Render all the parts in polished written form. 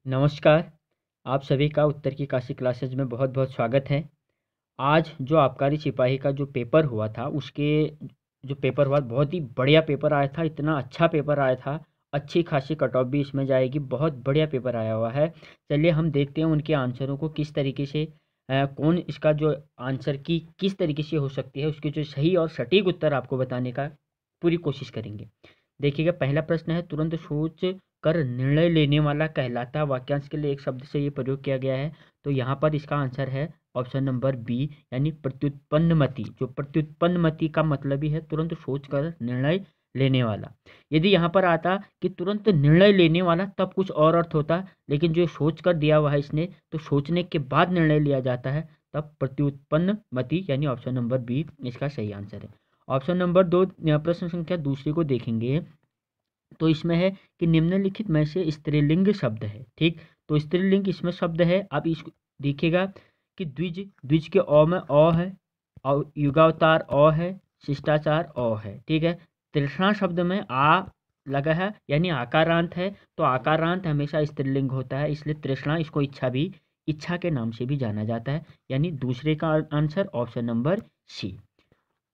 नमस्कार। आप सभी का उत्तर की काशी क्लासेज में बहुत बहुत स्वागत है। आज जो आबकारी सिपाही का जो पेपर हुआ था उसके जो पेपर हुआ बहुत ही बढ़िया पेपर आया था। इतना अच्छा पेपर आया था, अच्छी खासी कट ऑफ भी इसमें जाएगी। बहुत बढ़िया पेपर आया हुआ है। चलिए हम देखते हैं उनके आंसरों को किस तरीके से कौन इसका जो आंसर की किस तरीके से हो सकती है, उसके जो सही और सटीक उत्तर आपको बताने का पूरी कोशिश करेंगे। देखिएगा, पहला प्रश्न है, तुरंत सोच कर निर्णय लेने वाला कहलाता है। वाक्यांश के लिए एक शब्द से ये प्रयोग किया गया है, तो यहाँ पर इसका आंसर है ऑप्शन नंबर बी, यानी प्रत्युत्पन्नमति। जो प्रत्युत्पन्नमति का मतलब ही है तुरंत सोच कर निर्णय लेने वाला। यदि यहाँ पर आता कि तुरंत निर्णय लेने वाला तब कुछ और अर्थ होता, लेकिन जो सोच कर दिया हुआ है इसने, तो सोचने के बाद निर्णय लिया जाता है, तब प्रत्युत्पन्नमति, यानी ऑप्शन नंबर बी इसका सही आंसर है। ऑप्शन नंबर दो, प्रश्न संख्या दूसरे को देखेंगे तो इसमें है कि निम्नलिखित में से स्त्रीलिंग शब्द है। ठीक, तो स्त्रीलिंग इसमें शब्द है। आप इसको देखिएगा कि द्विज, द्विज के अ में अ है, और युगावतार अ है, शिष्टाचार अ है। ठीक है, तृष्णा शब्द में आ लगा है, यानी आकारांत है, तो आकारांत हमेशा स्त्रीलिंग होता है, इसलिए तृष्णा इसको इच्छा के नाम से भी जाना जाता है, यानी दूसरे का आंसर ऑप्शन नंबर सी।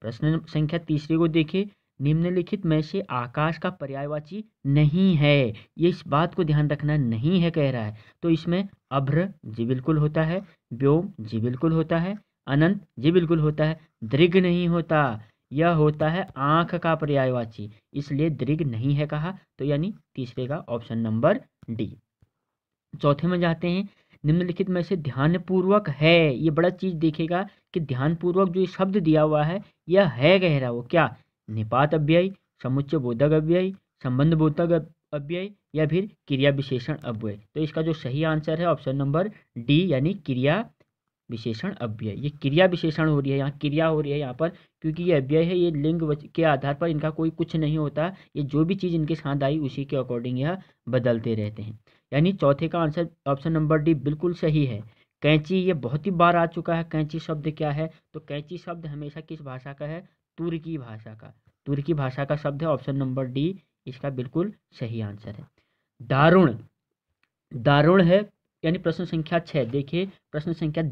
प्रश्न संख्या तीसरे को देखिए, निम्नलिखित में से आकाश का पर्यायवाची नहीं है। ये इस बात को ध्यान रखना, नहीं है कह रहा है, तो इसमें अभ्र जी बिल्कुल होता है, व्योम जी बिल्कुल होता है, अनंत जी बिल्कुल होता है, दृग नहीं होता। यह होता है आंख का पर्यायवाची, इसलिए दृग नहीं है कहा, तो यानी तीसरे का ऑप्शन नंबर डी। चौथे में जाते हैं, निम्नलिखित में से ध्यानपूर्वक है। ये बड़ा चीज देखेगा कि ध्यानपूर्वक जो ये शब्द दिया हुआ है, यह है कह रहा है वो क्या, निपात अव्यय, समुच्चय बोधक अव्यय, संबंध बोधक अव्यय, या फिर क्रिया विशेषण अव्यय। तो इसका जो सही आंसर है ऑप्शन नंबर डी, यानी क्रिया विशेषण अव्यय। ये क्रिया विशेषण हो रही है, यहाँ क्रिया हो रही है यहाँ पर, क्योंकि ये अव्यय है, ये लिंग के आधार पर इनका कोई कुछ नहीं होता। ये जो भी चीज़ इनके साथ आई उसी के अकॉर्डिंग यह बदलते रहते हैं, यानी चौथे का आंसर ऑप्शन नंबर डी बिल्कुल सही है। कैंची, ये बहुत ही बार आ चुका है। कैंची शब्द क्या है, तो कैंची शब्द हमेशा किस भाषा का है, तुर्की भाषा का। तुर्की भाषा का शब्द है, ऑप्शन नंबर डी इसका बिल्कुल सही आंसर है। दारुण, दारुण है, यानी प्रश्न संख्या 6 देखिए, प्रश्न संख्या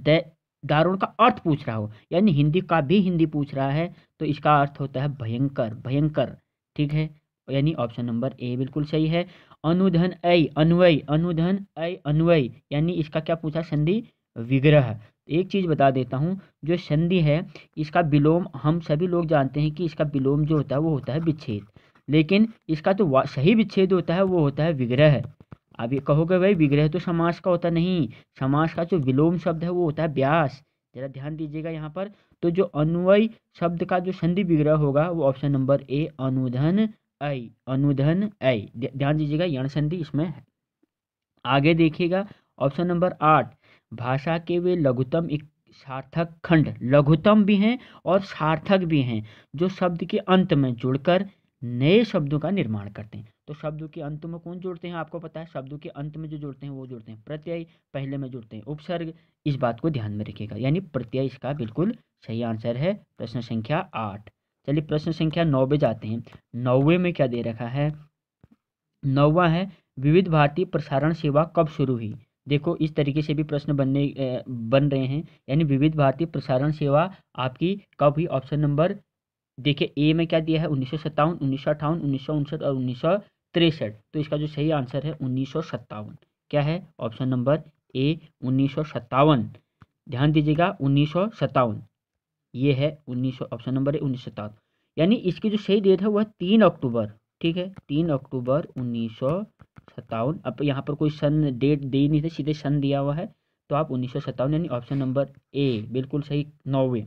दारुण का अर्थ पूछ रहा हो, यानी हिंदी का भी हिंदी पूछ रहा है, तो इसका अर्थ होता है भयंकर, भयंकर। ठीक है, यानी ऑप्शन नंबर ए बिल्कुल सही है। अनुधन ऐ अन्वय, अनुधन ऐ अन्वय, यानी इसका क्या पूछा, संधि विग्रह। एक चीज बता देता हूँ, जो संधि है इसका विलोम हम सभी लोग जानते हैं कि इसका विलोम जो होता है वो होता है विच्छेद, लेकिन इसका जो सही विच्छेद होता है वो होता है विग्रह। अब ये कहोगे भाई विग्रह तो समास का होता नहीं, समास का जो विलोम शब्द है वो होता है व्यास। जरा ध्यान दीजिएगा यहाँ पर, तो जो अन्वय शब्द का जो संधि विग्रह होगा वो ऑप्शन नंबर ए अनुधन ऐ, अनुधन ऐ। ध्यान दीजिएगा यण संधि इसमें है। आगे देखिएगा, ऑप्शन नंबर 8, भाषा के वे लघुतम एक सार्थक खंड, लघुतम भी हैं और सार्थक भी हैं, जो शब्द के अंत में जुड़कर नए शब्दों का निर्माण करते हैं। तो शब्दों के अंत में कौन जोड़ते हैं, आपको पता है, शब्दों के अंत में जो जुड़ते हैं वो जुड़ते हैं प्रत्यय, पहले में जुड़ते हैं उपसर्ग। इस बात को ध्यान में रखिएगा, यानी प्रत्यय इसका बिल्कुल सही आंसर है, प्रश्न संख्या 8। चलिए प्रश्न संख्या 9 पे जाते हैं। 9वें में क्या दे रखा है, 9वां है, विविध भारती प्रसारण सेवा कब शुरू हुई। देखो इस तरीके से भी प्रश्न बन रहे हैं, यानी विविध भारती प्रसारण सेवा आपकी कब हुई। ऑप्शन नंबर देखिए ए में क्या दिया है, 1957, 1958, 1959 और 1963। तो इसका जो सही आंसर है 1957, क्या है, ऑप्शन नंबर ए 1957। ध्यान दीजिएगा 1957, ये है 1900, ऑप्शन नंबर है 1957, यानी इसकी जो सही डेट है वह 3 अक्टूबर। ठीक है, 3 अक्टूबर 1957। अब यहाँ पर कोई सन डेट दे नहीं थे, सीधे सन दिया हुआ है, तो आप 1957, यानी ऑप्शन नंबर ए बिल्कुल सही। 9वें,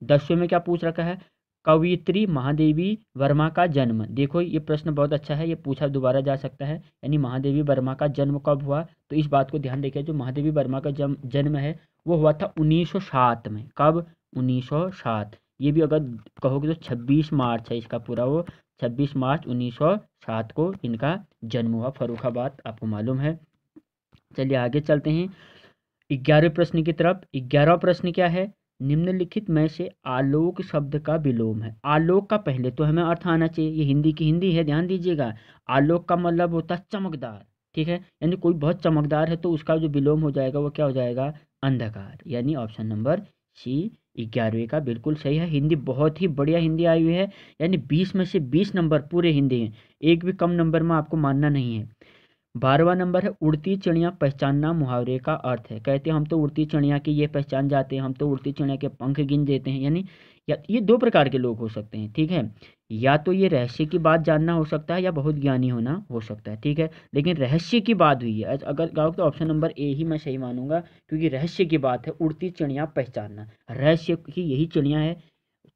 10वें में क्या पूछ रखा है, कवयित्री महादेवी वर्मा का जन्म। देखो ये प्रश्न बहुत अच्छा है, ये पूछा दोबारा जा सकता है, यानी महादेवी वर्मा का जन्म कब हुआ, तो इस बात को ध्यान देखिए, जो महादेवी वर्मा का जन्म है वो हुआ था 1907 में। कब, 1907। ये भी अगर कहोगे तो 26 मार्च है इसका पूरा, वो 26 मार्च 1907 को इनका जन्म हुआ, फर्रुखाबाद, आपको मालूम है। चलिए आगे चलते हैं 11वें प्रश्न की तरफ। 11वां प्रश्न क्या है, निम्नलिखित में से आलोक शब्द का विलोम है। आलोक का पहले तो हमें अर्थ आना चाहिए, ये हिंदी की हिंदी है, ध्यान दीजिएगा। आलोक का मतलब होता है चमकदार, ठीक है, यानी कोई बहुत चमकदार है तो उसका जो विलोम हो जाएगा वो क्या हो जाएगा, अंधकार। यानी ऑप्शन नंबर सी 11वीं का बिल्कुल सही है। हिंदी बहुत ही बढ़िया हिंदी आई हुई है, यानी 20 में से 20 नंबर पूरे हिंदी हैं, एक भी कम नंबर में आपको मानना नहीं है। 12वां नंबर है उड़ती चिड़िया पहचानना मुहावरे का अर्थ है। कहते हैं हम तो उड़ती चिड़िया की ये पहचान जाते हैं, हम तो उड़ती चिड़िया के पंख गिन देते हैं। यानी या ये दो प्रकार के लोग हो सकते हैं, ठीक है, या तो ये रहस्य की बात जानना हो सकता है या बहुत ज्ञानी होना हो सकता है, ठीक है, लेकिन रहस्य की बात हुई है अगर गाओ तो ऑप्शन नंबर ए ही मैं सही मानूंगा, क्योंकि रहस्य की बात है, उड़ती चिड़िया पहचानना, रहस्य की यही चिड़िया है,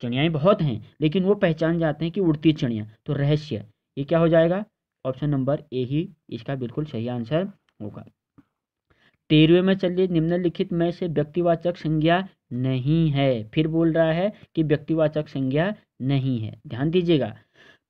चिड़ियाएँ बहुत हैं लेकिन वो पहचान जाते हैं कि उड़ती चिड़िया, तो रहस्य ये क्या हो जाएगा, ऑप्शन नंबर ए ही इसका बिल्कुल सही आंसर होगा। 13वें में चलिए, निम्नलिखित में से व्यक्तिवाचक संज्ञा नहीं है, फिर बोल रहा है कि व्यक्तिवाचक संज्ञा नहीं है, ध्यान दीजिएगा।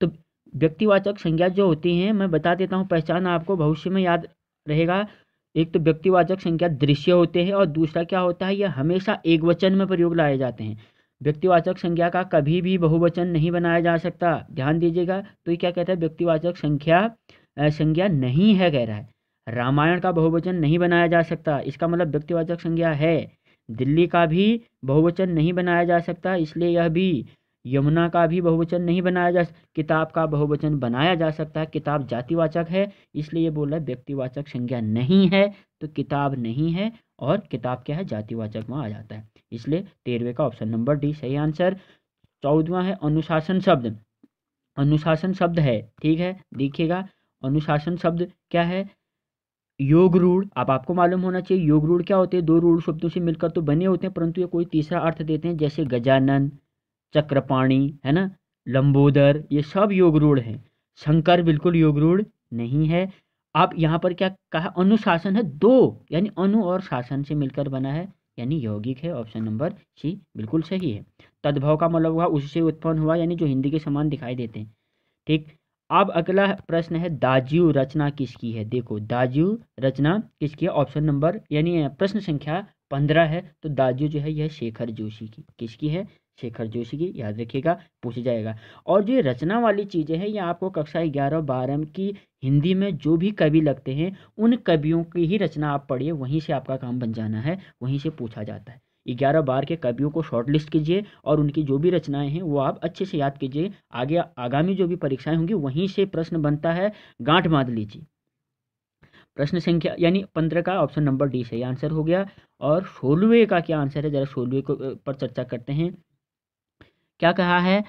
तो व्यक्तिवाचक संज्ञा जो होती हैं मैं बता देता हूँ, पहचान आपको भविष्य में याद रहेगा। एक तो व्यक्तिवाचक संज्ञा दृश्य होते हैं और दूसरा क्या होता है, यह हमेशा एक वचन में प्रयोग लाए जाते हैं। व्यक्तिवाचक संज्ञा का कभी भी बहुवचन नहीं बनाया जा सकता, ध्यान दीजिएगा। तो ये क्या कहता है, व्यक्तिवाचक संज्ञा नहीं है कह रहा है। रामायण का बहुवचन नहीं बनाया जा सकता, इसका मतलब व्यक्तिवाचक संज्ञा है। दिल्ली का भी बहुवचन नहीं बनाया जा सकता, इसलिए यह भी। यमुना का भी बहुवचन नहीं बनाया जा सकता, किताब का बहुवचन बनाया जा सकता है, किताब जातिवाचक है, इसलिए ये बोल रहा है व्यक्तिवाचक संज्ञा नहीं है, तो किताब नहीं है और किताब क्या है, जातिवाचक में आ जाता है, इसलिए 13वें का ऑप्शन नंबर डी सही आंसर। 14वां है अनुशासन शब्द। अनुशासन शब्द है, ठीक है, देखिएगा अनुशासन शब्द क्या है, योग रूढ़। अब आपको मालूम होना चाहिए योग रूढ़ क्या होते हैं, दो रूढ़ शब्दों से मिलकर तो बने होते हैं परंतु ये कोई तीसरा अर्थ देते हैं, जैसे गजानन, चक्रपाणी, है ना, लंबोदर, ये सब योग रूढ़ हैं। शंकर बिल्कुल योग रूढ़ नहीं है। आप यहाँ पर क्या कहा, अनुशासन है दो, यानी अनु और शासन से मिलकर बना है, यानी यौगिक है, ऑप्शन नंबर सी बिल्कुल सही है। तद्भव का मतलब हुआ उससे उत्पन्न हुआ, यानी जो हिंदी के समान दिखाई देते हैं, ठीक। अब अगला प्रश्न है दाज्यू रचना किसकी है, देखो दाज्यू रचना किसकी है, ऑप्शन नंबर यानी प्रश्न संख्या 15 है, तो दाज्यू जो है यह शेखर जोशी की, किसकी है, शेखर जोशी की, याद रखिएगा पूछ जाएगा। और जो ये रचना वाली चीज़ें हैं ये आपको कक्षा 11 और 12 की हिंदी में जो भी कवि लगते हैं उन कवियों की ही रचना आप पढ़िए, वहीं से आपका काम बन जाना है, वहीं से पूछा जाता है। 11 बार के कवियों को शॉर्ट लिस्ट कीजिए और उनकी जो भी रचनाएं हैं वो आप अच्छे से याद कीजिए, आगे आगामी जो भी परीक्षाएं होंगी वहीं से प्रश्न बनता है, गांठ बांध लीजिए। प्रश्न संख्या यानी 15 का ऑप्शन नंबर डी सही आंसर हो गया। और 16वें का क्या आंसर है, जरा 16वें को पर चर्चा करते हैं। क्या कहा है,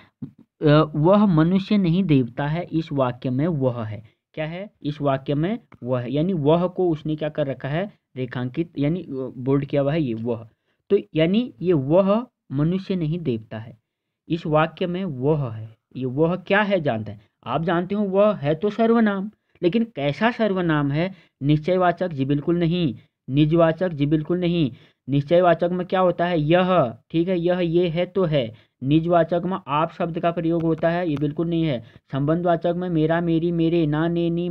वह मनुष्य नहीं देवता है, इस वाक्य में वह है, क्या है, इस वाक्य में वह है, यानी वह को उसने क्या कर रखा है, रेखांकित यानी बोल्ड किया हुआ है ये वह, तो यानी ये वह मनुष्य नहीं देवता है, इस वाक्य में वह है, ये वह क्या है जानते हैं, आप जानते हो वह है तो सर्वनाम, लेकिन कैसा सर्वनाम है, निश्चयवाचक जी बिल्कुल नहीं, निजवाचक जी बिल्कुल नहीं। निश्चयवाचक में क्या होता है, यह, ठीक है, यह ये है तो है। निजवाचक में आप शब्द का प्रयोग होता है, ये बिल्कुल नहीं है। संबंधवाचक में मेरा, मेरी, मेरे, ना, ने, नी,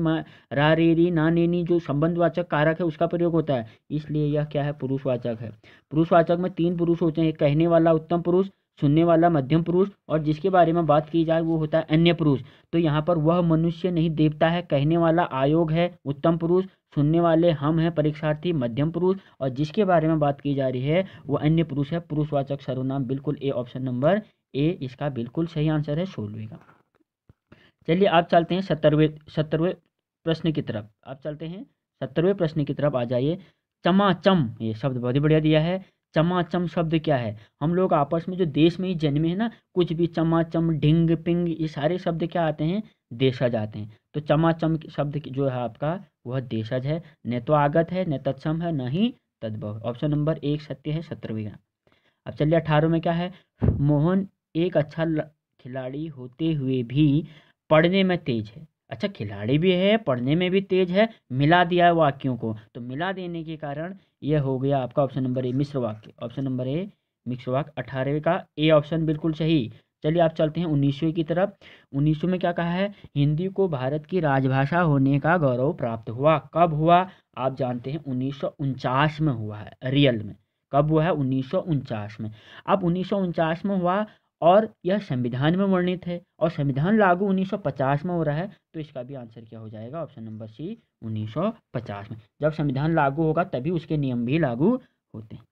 रा, रे, री, ना, ने, नी जो संबंधवाचक कारक है उसका प्रयोग होता है, इसलिए यह क्या है, पुरुषवाचक है। पुरुषवाचक में 3 पुरुष होते हैं, कहने वाला उत्तम पुरुष, सुनने वाला मध्यम पुरुष और जिसके बारे में बात की जाए वो होता है अन्य पुरुष। तो यहाँ पर वह मनुष्य नहीं देवता है, कहने वाला आयोग है उत्तम पुरुष, सुनने वाले हम हैं परीक्षार्थी मध्यम पुरुष और जिसके बारे में बात की जा रही है वो अन्य पुरुष है, पुरुषवाचक सर्वनाम बिल्कुल ए, ऑप्शन नंबर ए इसका बिल्कुल सही आंसर है 16वें का। चलिए आप चलते हैं 17वें प्रश्न की तरफ, आप चलते हैं 17वें प्रश्न की तरफ आ जाइए। चमाचम, ये शब्द बहुत ही बढ़िया दिया है। चमाचम शब्द क्या है, हम लोग आपस में जो देश में ही जन्मे हैं ना, कुछ भी चमाचम, ढिंग, पिंग, ये सारे शब्द क्या आते हैं, देशज आते हैं। तो चमाचम शब्द जो है आपका वह देशज है, न तो आगत है, न तत्सम है, न ही तद्भव। ऑप्शन नंबर 1 सत्य है 17वें का। अब चलिए 18 में क्या है, मोहन एक अच्छा खिलाड़ी होते हुए भी पढ़ने में तेज है। अच्छा खिलाड़ी भी है, पढ़ने में भी तेज है, मिला दिया है वाक्यों को, तो मिला देने के कारण यह हो गया आपका ऑप्शन नंबर ए मिश्र वाक्य, ऑप्शन नंबर ए मिश्र वाक्य 18वें का ए ऑप्शन बिल्कुल सही। चलिए आप चलते हैं 19वें की तरफ। 19वें में क्या कहा है, हिंदी को भारत की राजभाषा होने का गौरव प्राप्त हुआ, कब हुआ, आप जानते हैं 1949 में हुआ है, रियल में कब हुआ है, 1949 में। अब 1949 में हुआ और यह संविधान में वर्णित है और संविधान लागू 1950 में हो रहा है, तो इसका भी आंसर क्या हो जाएगा? ऑप्शन नंबर सी 1950 में। जब संविधान लागू होगा तभी उसके नियम भी लागू होते हैं।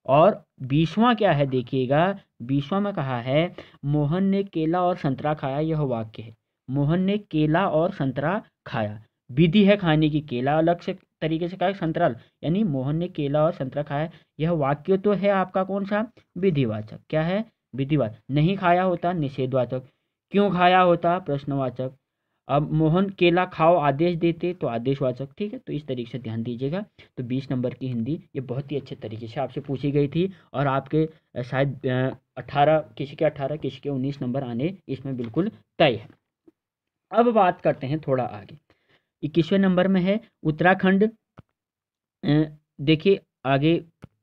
और 20वां क्या है देखिएगा, 20वां में कहा है मोहन ने केला और संतरा खाया, यह वाक्य है। मोहन ने केला और संतरा खाया, विधि है खाने की, केला अलग से तरीके से खाया, संतरा यानी मोहन ने केला और संतरा खाया, यह वाक्य तो है आपका कौन सा? विधिवाचक। क्या है? विधिवाचक। नहीं खाया होता निषेधवाचक, क्यों खाया होता प्रश्नवाचक, अब मोहन केला खाओ आदेश देते तो आदेशवाचक। ठीक है, तो इस तरीके से ध्यान दीजिएगा। तो 20 नंबर की हिंदी ये बहुत ही अच्छे तरीके से आपसे पूछी गई थी और आपके शायद 18 किसी के 18 किसी के 19 नंबर आने इसमें बिल्कुल तय है। अब बात करते हैं थोड़ा आगे, 21वें नंबर में है उत्तराखंड। देखिए आगे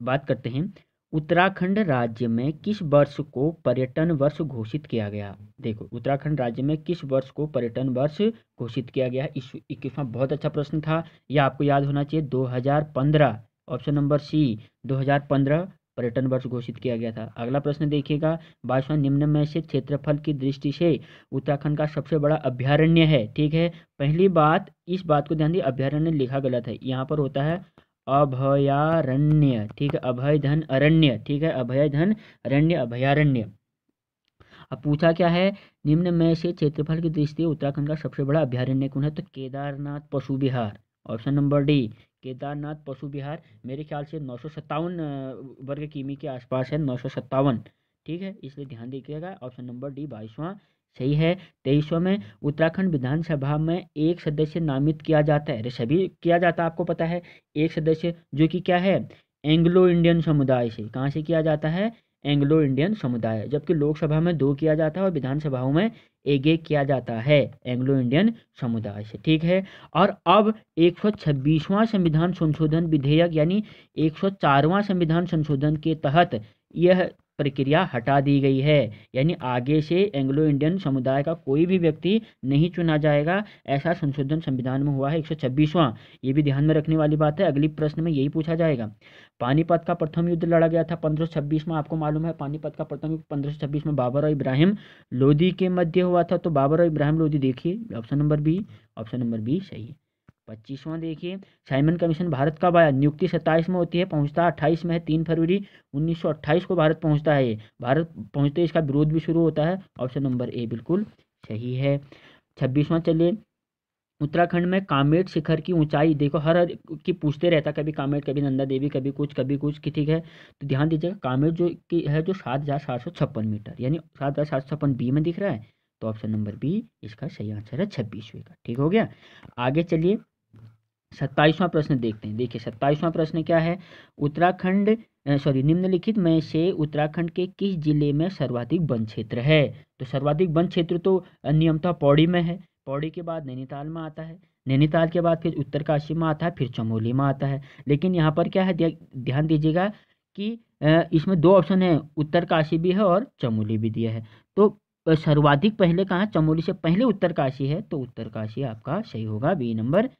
बात करते हैं, उत्तराखंड राज्य में किस वर्ष को पर्यटन वर्ष घोषित किया गया? देखो उत्तराखंड राज्य में किस वर्ष को पर्यटन वर्ष घोषित किया गया? इस 21वां बहुत अच्छा प्रश्न था, यह आपको याद होना चाहिए। 2015, ऑप्शन नंबर सी 2015 पर्यटन वर्ष घोषित किया गया था। अगला प्रश्न देखिएगा, 22वां निम्न में से क्षेत्रफल की दृष्टि से उत्तराखंड का सबसे बड़ा अभ्यारण्य है। ठीक है, पहली बात इस बात को ध्यान दिए, अभ्यारण्य लिखा गलत है, यहाँ पर होता है अभयारण्य। ठीक है, अभय धन अरण्य। ठीक है, अभय धन अरण्य, अभयारण्य। अब पूछा क्या है, निम्न में से क्षेत्रफल की दृष्टि से उत्तराखंड का सबसे बड़ा अभयारण्य कौन है? तो केदारनाथ पशु विहार, ऑप्शन नंबर डी केदारनाथ पशु विहार। मेरे ख्याल से 957 वर्ग किमी के आसपास है, 957। ठीक है, इसलिए ध्यान दीजिएगा, ऑप्शन नंबर डी 22वां सही है। 23वां में उत्तराखंड विधानसभा में एक सदस्य नामित किया जाता है, अरे सभी किया जाता है आपको पता है, एक सदस्य जो कि क्या है एंग्लो इंडियन समुदाय से, कहाँ से किया जाता है? एंग्लो इंडियन समुदाय, जबकि लोकसभा में 2 किया जाता है और विधानसभाओं में एक किया जाता है एंग्लो इंडियन समुदाय से। ठीक है, और अब 126वां संविधान संशोधन विधेयक यानी 104वां संविधान संशोधन के तहत यह प्रक्रिया हटा दी गई है, यानी आगे से एंग्लो इंडियन समुदाय का कोई भी व्यक्ति नहीं चुना जाएगा, ऐसा संशोधन संविधान में हुआ है 126वां। ये भी ध्यान में रखने वाली बात है, अगली प्रश्न में यही पूछा जाएगा। पानीपत का प्रथम युद्ध लड़ा गया था 1526 में, आपको मालूम है पानीपत का प्रथम युद्ध 1526 में बाबर और इब्राहिम लोदी के मध्य हुआ था, तो बाबर और इब्राहिम लोदी देखिए, option number B, option number B सही है। 25वां देखिए, साइमन कमीशन भारत कब आया? नियुक्ति 27 में होती है, पहुंचता 28 में है, 3 फरवरी 1928 को भारत पहुंचता है। ये भारत पहुंचते इसका विरोध भी शुरू होता है, ऑप्शन नंबर ए बिल्कुल सही है। 26वां चलिए, उत्तराखंड में कामेट शिखर की ऊंचाई, देखो हर की पूछते रहता, कभी कामेट कभी नंदा देवी कभी कुछ की। ठीक है, तो ध्यान दीजिएगा, कामेट जो की है जो 7,756 मीटर, यानी 7,756 बी में दिख रहा है, तो ऑप्शन नंबर बी इसका सही आंसर है 26वें का। ठीक हो गया, आगे चलिए 27वां प्रश्न देखते हैं। देखिए 27वां प्रश्न क्या है, उत्तराखंड निम्नलिखित में से उत्तराखंड के किस जिले में सर्वाधिक वन क्षेत्र है? तो सर्वाधिक वन क्षेत्र तो नियमतः पौड़ी में है, पौड़ी के बाद नैनीताल में आता है, नैनीताल के बाद फिर उत्तरकाशी में आता है, फिर चमोली में आता है। लेकिन यहाँ पर क्या है, ध्यान दीजिएगा कि इसमें 2 ऑप्शन है, उत्तरकाशी भी है और चमोली भी दिया है, तो सर्वाधिक पहले कहाँ? चमोली से पहले उत्तरकाशी है, तो उत्तरकाशी आपका सही होगा, बी नंबर।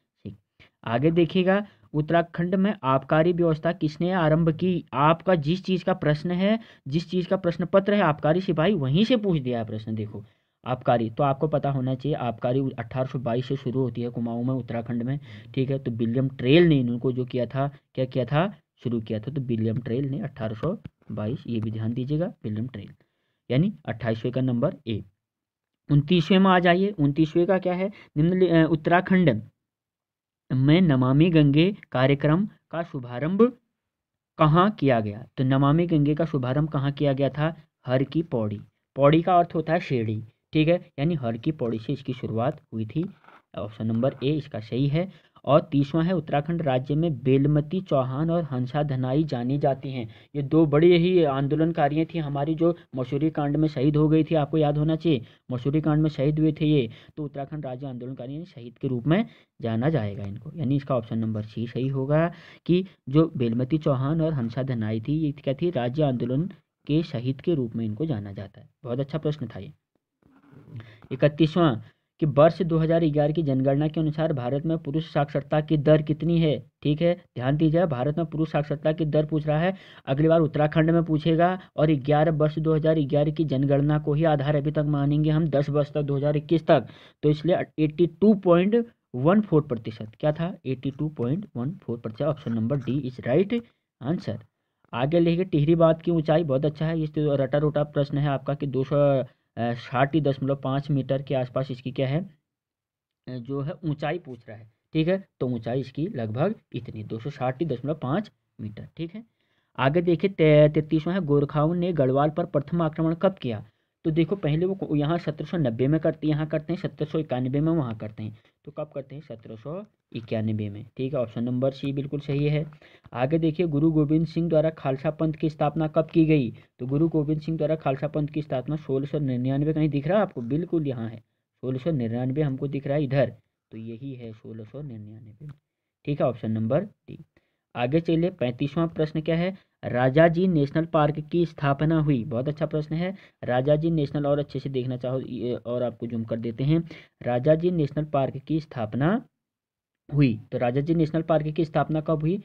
आगे देखिएगा, उत्तराखंड में आबकारी व्यवस्था किसने आरंभ की? आपका जिस चीज़ का प्रश्न है, जिस चीज़ का प्रश्न पत्र है आबकारी सिपाही, वहीं से पूछ दिया है प्रश्न। देखो आबकारी तो आपको पता होना चाहिए, आबकारी 1822 से शुरू होती है कुमाऊं में, उत्तराखंड में। ठीक है, तो विलियम ट्रेल ने इनको जो किया था, क्या किया था? शुरू किया था, तो विलियम ट्रेल ने 1822, ये भी ध्यान दीजिएगा, विलियम ट्रेल, यानी 28वें का नंबर ए। 29वें में आ जाइए, 29वें का क्या है, निम्न उत्तराखंड में नमामि गंगे कार्यक्रम का शुभारंभ कहाँ किया गया? तो नमामि गंगे का शुभारंभ कहाँ किया गया था? हर की पौड़ी, पौड़ी का अर्थ होता है सीढ़ी। ठीक है, यानी हर की पौड़ी से इसकी शुरुआत हुई थी, ऑप्शन नंबर ए इसका सही है। और 30वां है, उत्तराखंड राज्य में बेलमती चौहान और हंसा धनाई जानी जाती हैं, ये 2 बड़ी ही आंदोलनकारियाँ थी हमारी, जो मसूरी कांड में शहीद हो गई थी, आपको याद होना चाहिए, मसूरी कांड में शहीद हुए थे ये, तो उत्तराखंड राज्य आंदोलनकारी शहीद के रूप में जाना जाएगा इनको, यानी इसका ऑप्शन नंबर सी सही होगा कि जो बेलमती चौहान और हंसा धनाई थी, ये क्या थी? राज्य आंदोलन के शहीद के रूप में इनको जाना जाता है। बहुत अच्छा प्रश्न था ये। 31वां, कि वर्ष 2011 की जनगणना के अनुसार भारत में पुरुष साक्षरता की दर कितनी है। ठीक है, ध्यान दीजिए, भारत में पुरुष साक्षरता की दर पूछ रहा है। अगली बार उत्तराखंड में पूछेगा, और 11 वर्ष 2011 की जनगणना को ही आधार अभी तक मानेंगे हम 10 वर्ष तक 2021 तक, तो इसलिए 82.14%। क्या था? 82.14%। Option number D is right answer. आगे लेके टिहरी बांध की ऊंचाई, बहुत अच्छा है, ये तो रटा रोटा प्रश्न है आपका कि 260.5 मीटर के आसपास इसकी क्या है, जो है ऊंचाई पूछ रहा है। ठीक है, तो ऊंचाई इसकी लगभग इतनी 260.5 मीटर। ठीक है, आगे देखिए 33वां है, गोरखाओं ने गढ़वाल पर प्रथम आक्रमण कब किया। तो देखो पहले वो यहाँ 1790 में करते, यहाँ करते हैं 1791 में, वहाँ करते हैं, तो कब करते हैं? 1791 में। ठीक है, ऑप्शन नंबर सी बिल्कुल सही है। आगे देखिए, गुरु गोविंद सिंह द्वारा खालसा पंथ की स्थापना कब की गई। तो गुरु गोविंद सिंह द्वारा खालसा पंथ की स्थापना 1699, कहीं दिख रहा है आपको? बिल्कुल यहाँ है 1699 हमको दिख रहा है इधर, तो यही है 1699। ठीक है, ऑप्शन नंबर डी। आगे चलिए 35वां प्रश्न क्या है, राजाजी नेशनल पार्क की स्थापना हुई। बहुत अच्छा प्रश्न है, राजाजी नेशनल, और अच्छे से देखना चाहो और आपको जूम कर देते हैं। राजाजी नेशनल पार्क की स्थापना हुई, तो राजाजी नेशनल पार्क की स्थापना कब हुई?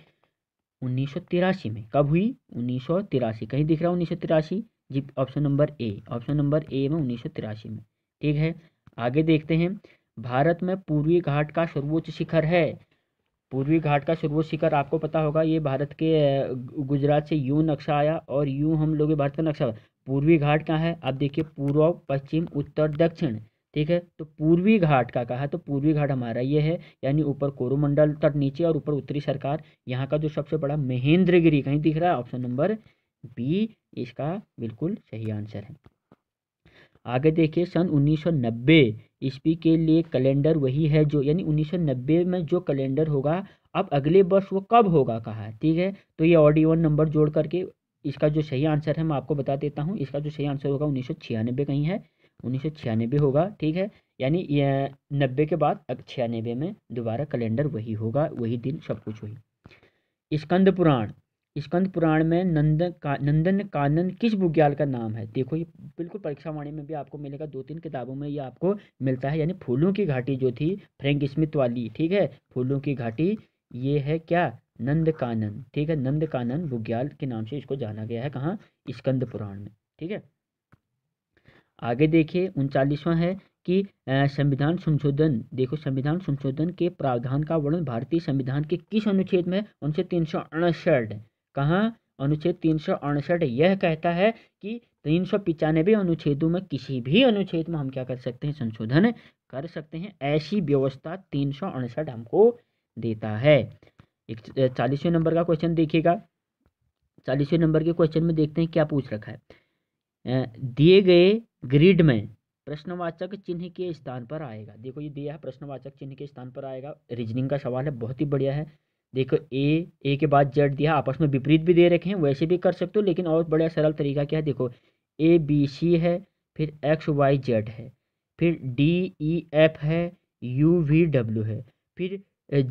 1983 में। कब हुई? 1983, कहीं दिख रहा है 1983 जी? Option number A, option number A में 1983 में। ठीक है, आगे देखते हैं, भारत में पूर्वी घाट का सर्वोच्च शिखर है। पूर्वी घाट का सर्वोच्च शिखर आपको पता होगा, ये भारत के गुजरात से यूं नक्शा आया और यूं हम लोग भारत का नक्शा। पूर्वी घाट कहाँ है? आप देखिए, पूर्व, पश्चिम, उत्तर, दक्षिण। ठीक है, तो पूर्वी घाट का कहा, तो पूर्वी घाट हमारा ये है, यानी ऊपर कोरोमंडल तट नीचे और ऊपर उत्तरी सरकार। यहाँ का जो सबसे बड़ा महेंद्रगिरी, कहीं दिख रहा है? ऑप्शन नंबर बी इसका बिल्कुल सही आंसर है। आगे देखिए, सन 1990 ईस्वी के लिए कैलेंडर वही है जो, यानी 1990 में जो कैलेंडर होगा, अब अगले वर्ष वो कब होगा कहा है। ठीक है, तो ये ऑड इवन नंबर जोड़ करके इसका जो सही आंसर है मैं आपको बता देता हूँ। इसका जो सही आंसर होगा 1996, कहीं है 1996 होगा। ठीक है, यानी 90 के बाद अब 96 में दोबारा कैलेंडर वही होगा, वही दिन सब कुछ वही। स्कंद पुराण, स्कंद पुराण में नंदन कानन किस बुग्याल का नाम है। देखो ये बिल्कुल परीक्षा वाणी में भी आपको मिलेगा, 2-3 किताबों में ये आपको मिलता है, यानी फूलों की घाटी जो थी फ्रैंक स्मिथ वाली। ठीक है, फूलों की घाटी, ये है क्या? नंद कानन। ठीक है, नंद कानन बुग्याल के नाम से इसको जाना गया है, कहाँ? स्कंद पुराण में। ठीक है, आगे देखिए 39वां है कि संविधान संशोधन, देखो संविधान संशोधन के प्रावधान का वर्णन भारतीय संविधान के किस अनुच्छेद में? अनुच्छेद 368। कहाँ? अनुच्छेद 368 यह कहता है कि 395 अनुच्छेदों में किसी भी अनुच्छेद में हम क्या कर सकते हैं? संशोधन कर सकते हैं, ऐसी व्यवस्था 368 हमको देता है। 40वें नंबर का क्वेश्चन देखिएगा, 40वें नंबर के क्वेश्चन में देखते हैं क्या पूछ रखा है। दिए गए ग्रिड में प्रश्नवाचक चिन्ह के स्थान पर आएगा। देखो ये दिया है, प्रश्नवाचक चिन्ह के स्थान पर आएगा, रीजनिंग का सवाल है, बहुत ही बढ़िया है। देखो ए के बाद जेड दिया, आपस में विपरीत भी दे रखे हैं, वैसे भी कर सकते हो, लेकिन और बड़ा सरल तरीका क्या है, देखो ABC है, फिर XYZ है, फिर DEF है, UVW है, फिर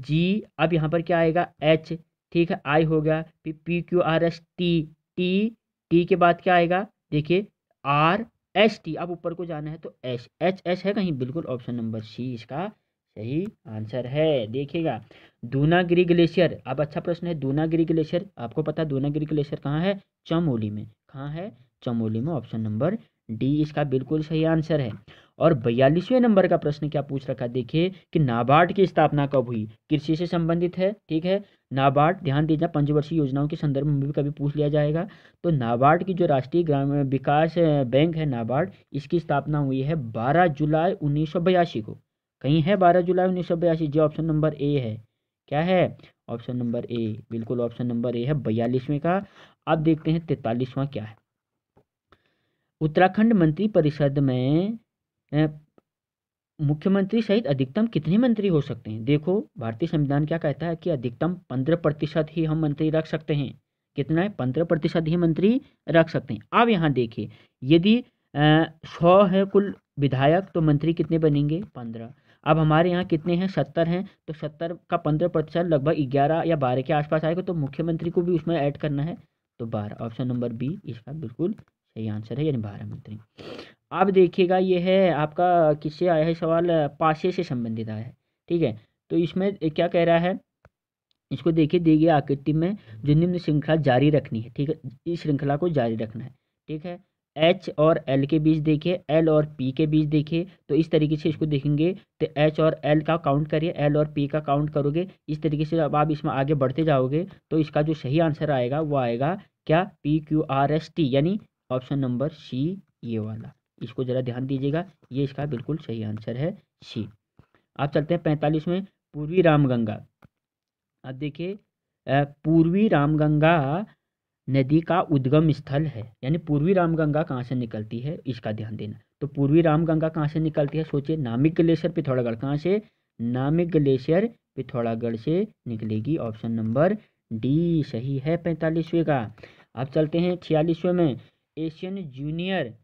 G, अब यहाँ पर क्या आएगा? H। ठीक है, I हो गया, फिर PQRST, T के बाद क्या आएगा? देखिए RST, अब ऊपर को जाना है तो HS है कहीं? बिल्कुल ऑप्शन नंबर सी इसका सही आंसर है। देखिएगा दूनागिरी ग्लेशियर, अब अच्छा प्रश्न है, दूनागिरी ग्लेशियर आपको पता है दूनागिरी ग्लेशियर कहाँ है? चमोली में। कहाँ है? चमोली में, ऑप्शन नंबर डी इसका बिल्कुल सही आंसर है। और 42वें नंबर का प्रश्न क्या पूछ रखा, देखिए कि नाबार्ड की स्थापना कब हुई? कृषि से संबंधित है। ठीक है, नाबार्ड, ध्यान दीजिए, पंचवर्षीय योजनाओं के संदर्भ में भी कभी पूछ लिया जाएगा। तो नाबार्ड की जो राष्ट्रीय ग्रामीण विकास बैंक है नाबार्ड, इसकी स्थापना हुई है 12 जुलाई 1982 को। कहीं है 12 जुलाई 1982 जी? ऑप्शन नंबर ए है। क्या है? ऑप्शन नंबर ए, बिल्कुल ऑप्शन नंबर ए है 42वें का। अब देखते हैं 43वां क्या है। उत्तराखंड मंत्री परिषद में मुख्यमंत्री सहित अधिकतम कितने मंत्री हो सकते हैं? देखो भारतीय संविधान क्या कहता है कि अधिकतम 15% ही हम मंत्री रख सकते हैं। कितना है? 15% ही मंत्री रख सकते हैं। अब यहाँ देखिए, यदि 100 है कुल विधायक, तो मंत्री कितने बनेंगे? 15। अब हमारे यहाँ कितने हैं? 70 हैं, तो 70 का 15% लगभग 11 या 12 के आसपास आएगा, तो मुख्यमंत्री को भी उसमें ऐड करना है, तो 12। ऑप्शन नंबर बी इसका बिल्कुल सही आंसर है, यानी 12 मंत्री। अब देखिएगा ये है आपका किससे आया है सवाल, पासे से संबंधित आया है। ठीक है, तो इसमें क्या कह रहा है, इसको देखिए, दी गई आकृति में जो निम्न श्रृंखला जारी रखनी है। ठीक है, इस श्रृंखला को जारी रखना है। ठीक है, एच और एल के बीच देखिए, एल और पी के बीच देखिए, तो इस तरीके से इसको देखेंगे तो एच और एल का काउंट करिए, एल और पी का काउंट करोगे, इस तरीके से अब आप इसमें आगे बढ़ते जाओगे तो इसका जो सही आंसर आएगा वो आएगा क्या, P Q R S T, यानी ऑप्शन नंबर सी, ये वाला। इसको जरा ध्यान दीजिएगा, ये इसका बिल्कुल सही आंसर है, सी। आप चलते हैं 45 में, पूर्वी रामगंगा। अब देखिए, पूर्वी रामगंगा नदी का उद्गम स्थल है, यानी पूर्वी रामगंगा कहाँ से निकलती है, इसका ध्यान देना। तो पूर्वी रामगंगा कहाँ से निकलती है, सोचिए, नामिक ग्लेशियर पिथौरागढ़, कहाँ से, नामिक ग्लेशियर पिथौरागढ़ से निकलेगी, ऑप्शन नंबर डी सही है 45वें का। अब चलते हैं 46वें में, Asian junior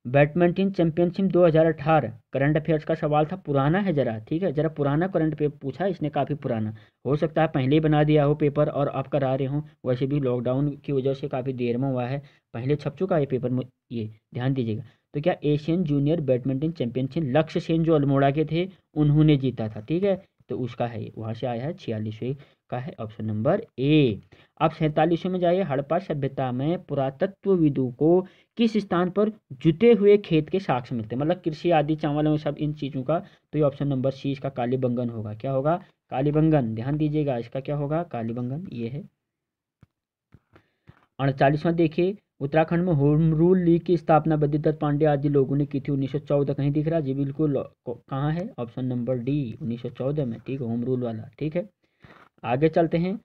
badminton championship 2018, current affairs का सवाल था, पुराना है जरा, ठीक है, जरा पुराना करंट अफेयर पूछा है इसने, काफ़ी पुराना, हो सकता है पहले ही बना दिया हो पेपर और आप करा रहे हो, वैसे भी लॉकडाउन की वजह से काफ़ी देर में हुआ है, पहले छप चुका है पेपर में, ये ध्यान दीजिएगा। तो क्या एशियन जूनियर बैडमिंटन चैंपियनशिप लक्ष्य सेन जो अल्मोड़ा के थे उन्होंने जीता था। ठीक है, तो उसका है ये, वहाँ से आया है, 46वें का है ऑप्शन नंबर ए। अब 47वें में जाइए, हड़प्पा सभ्यता में पुरातत्वविदों को किस स्थान पर जुते हुए खेत के साक्ष्य मिलते हैं, मतलब कृषि आदि, चावल में सब इन चीज़ों का, तो ये ऑप्शन नंबर सी इसका कालीबंगन होगा। क्या होगा, कालीबंगन, ध्यान दीजिएगा, इसका क्या होगा, कालीबंगन, ये है। 48वां देखिए, उत्तराखंड में होम रूल लीग की स्थापना बद्रीदत्त पांडे आदि लोगों ने की थी 1914, कहीं दिख रहा है जी, बिल्कुल कहाँ है, ऑप्शन नंबर डी 1914 में। ठीक है, होम रूल वाला। ठीक है, आगे चलते हैं